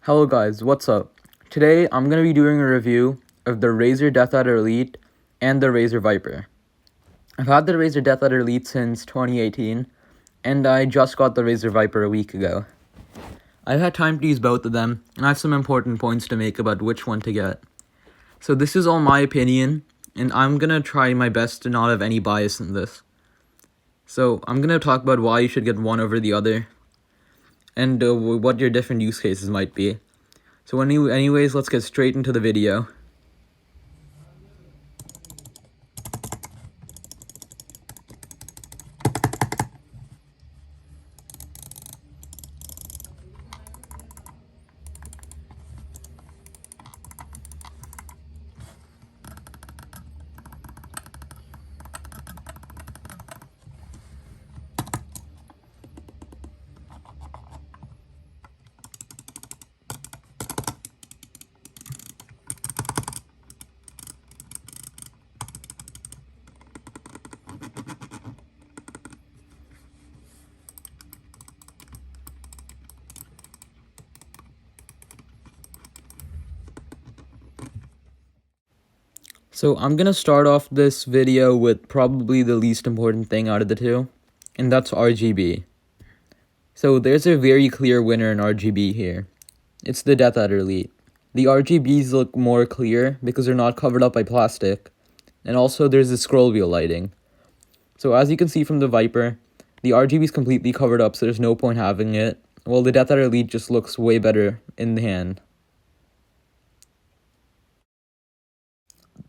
Hello guys, what's up? Today I'm going to be doing a review of the Razer Deathadder Elite and the Razer Viper. I've had the Razer Deathadder Elite since 2018, and I just got the Razer Viper a week ago. I've had time to use both of them, and I have some important points to make about which one to get. So this is all my opinion, and I'm going to try my best to not have any bias in this. So I'm going to talk about why you should get one over the other, and what your different use cases might be. So anyways, let's get straight into the video. So I'm gonna start off this video with probably the least important thing out of the two, and that's RGB. So there's a very clear winner in RGB here. It's the Deathadder Elite. The RGBs look more clear because they're not covered up by plastic, and also there's the scroll wheel lighting. So as you can see from the Viper, the RGB is completely covered up, so there's no point having it, while the Deathadder Elite just looks way better in the hand.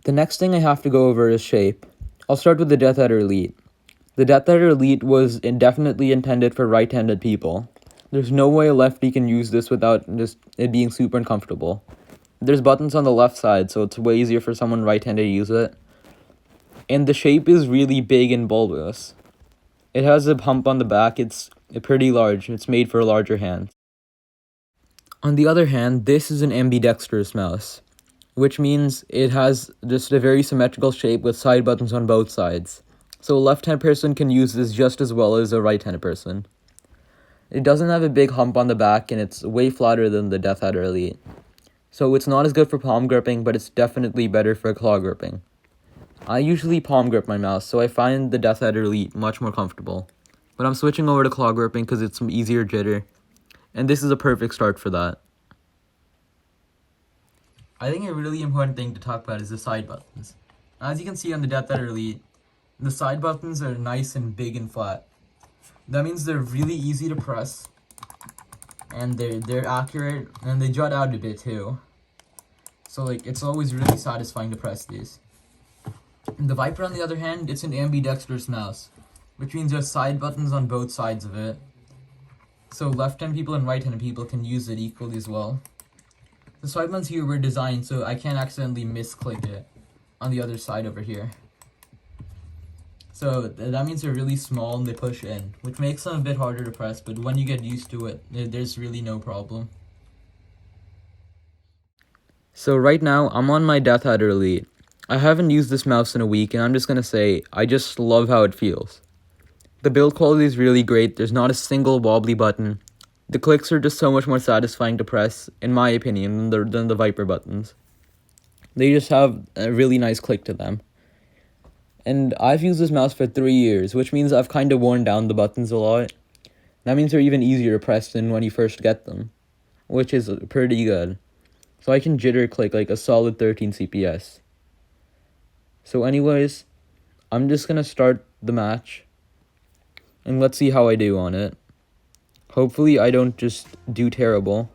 The next thing I have to go over is shape. I'll start with the Deathadder Elite. The Deathadder Elite was indefinitely intended for right-handed people. There's no way a lefty can use this without just it being super uncomfortable. There's buttons on the left side, so it's way easier for someone right-handed to use it. And the shape is really big and bulbous. It has a hump on the back, it's pretty large, it's made for larger hands. On the other hand, this is an ambidextrous mouse, which means it has just a very symmetrical shape with side buttons on both sides. So a left-handed person can use this just as well as a right-handed person. It doesn't have a big hump on the back, and it's way flatter than the Deathadder Elite. So it's not as good for palm gripping, but it's definitely better for claw gripping. I usually palm grip my mouse, so I find the Deathadder Elite much more comfortable. But I'm switching over to claw gripping because it's some easier jitter, and this is a perfect start for that. I think a really important thing to talk about is the side buttons. As you can see on the Deathadder Elite, the side buttons are nice and big and flat. That means they're really easy to press, and they're accurate, and they jut out a bit too. So it's always really satisfying to press these. And the Viper, on the other hand, it's an ambidextrous mouse, which means there's side buttons on both sides of it. So left-handed people and right-handed people can use it equally as well. The side buttons here were designed so I can't accidentally misclick it on the other side over here. So that means they're really small and they push in, which makes them a bit harder to press, but when you get used to it, there's really no problem. So right now, I'm on my Deathadder Elite. I haven't used this mouse in a week, and I'm just gonna say, I just love how it feels. The build quality is really great, there's not a single wobbly button. The clicks are just so much more satisfying to press, in my opinion, than the Viper buttons. They just have a really nice click to them. And I've used this mouse for 3 years, which means I've kind of worn down the buttons a lot. That means they're even easier to press than when you first get them, which is pretty good. So I can jitter click like a solid 13 CPS. So anyways, I'm just gonna start the match, and let's see how I do on it. Hopefully I don't just do terrible.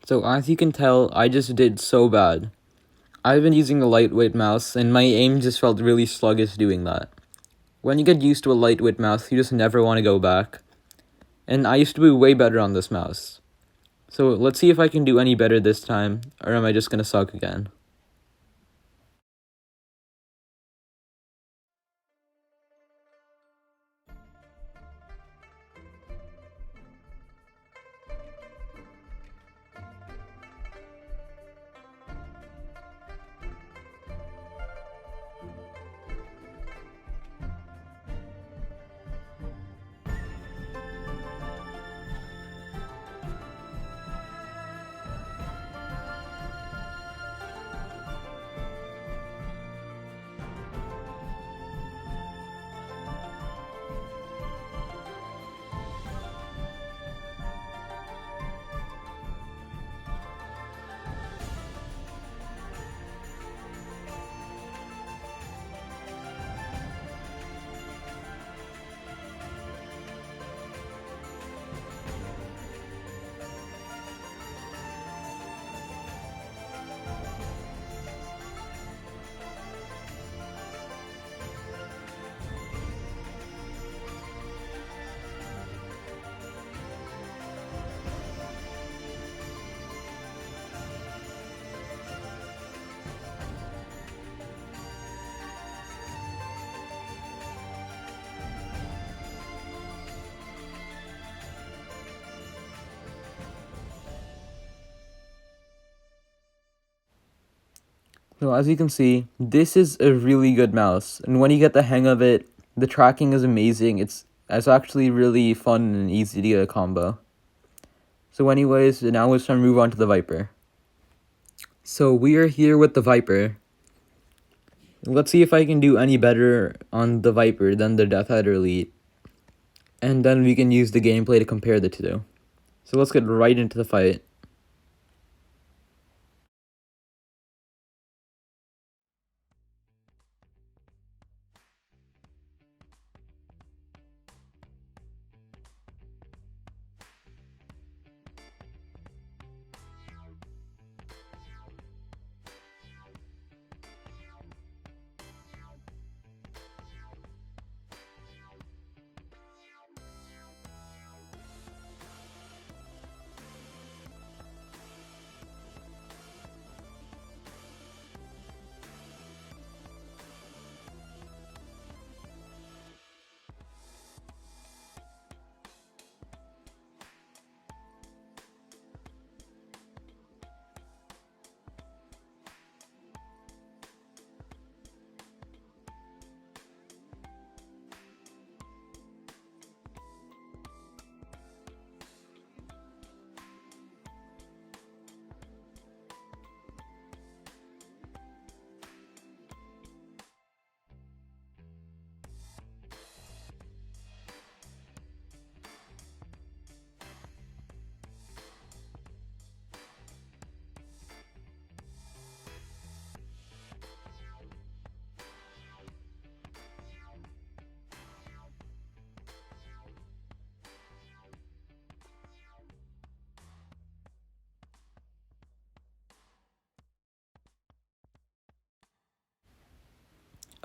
So as you can tell, I just did so bad. I've been using a lightweight mouse, and my aim just felt really sluggish doing that. When you get used to a lightweight mouse, you just never want to go back. And I used to be way better on this mouse. So let's see if I can do any better this time, or am I just gonna suck again? So as you can see, this is a really good mouse, and when you get the hang of it, the tracking is amazing. It's actually really fun and easy to get a combo. So anyways, now it's time to move on to the Viper. So we are here with the Viper. Let's see if I can do any better on the Viper than the Deathadder Elite. And then we can use the gameplay to compare the two. So let's get right into the fight.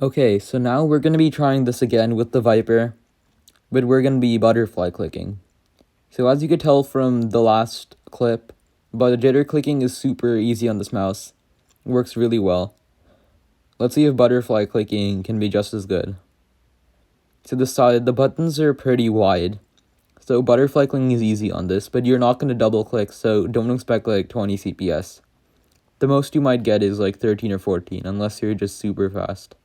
Okay, so now we're going to be trying this again with the Viper, but we're going to be butterfly clicking. So as you could tell from the last clip, but jitter clicking is super easy on this mouse. It works really well. Let's see if butterfly clicking can be just as good. So the buttons are pretty wide. So butterfly clicking is easy on this, but you're not going to double click, so don't expect like 20 CPS. The most you might get is like 13 or 14, unless you're just super fast.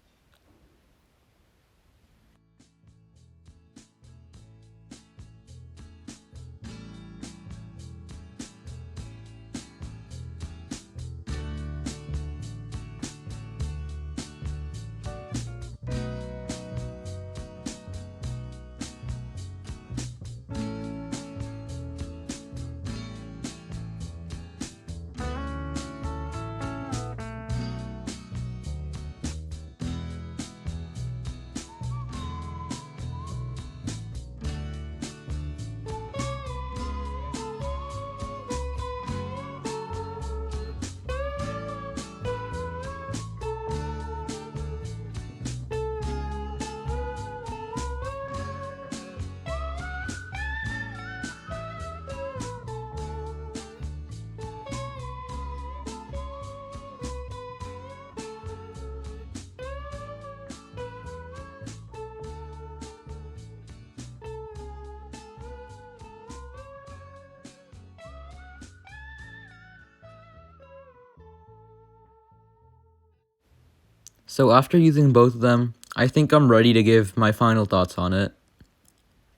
So after using both of them, I think I'm ready to give my final thoughts on it.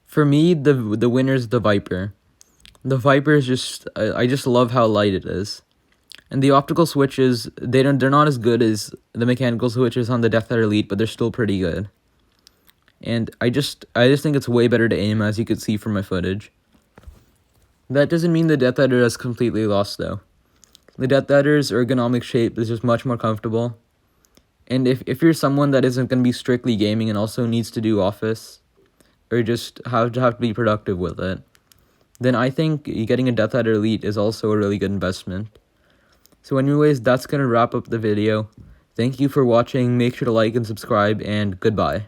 For me, the winner's the Viper. The Viper is just, I just love how light it is. And the optical switches, they're not as good as the mechanical switches on the Deathadder Elite, but they're still pretty good. And I just think it's way better to aim, as you could see from my footage. That doesn't mean the Deathadder is completely lost though. The Deathadder's ergonomic shape is just much more comfortable. And if you're someone that isn't going to be strictly gaming and also needs to do office, or just have to be productive with it, then I think getting a Deathadder Elite is also a really good investment. So anyways, that's going to wrap up the video. Thank you for watching, make sure to like and subscribe, and goodbye.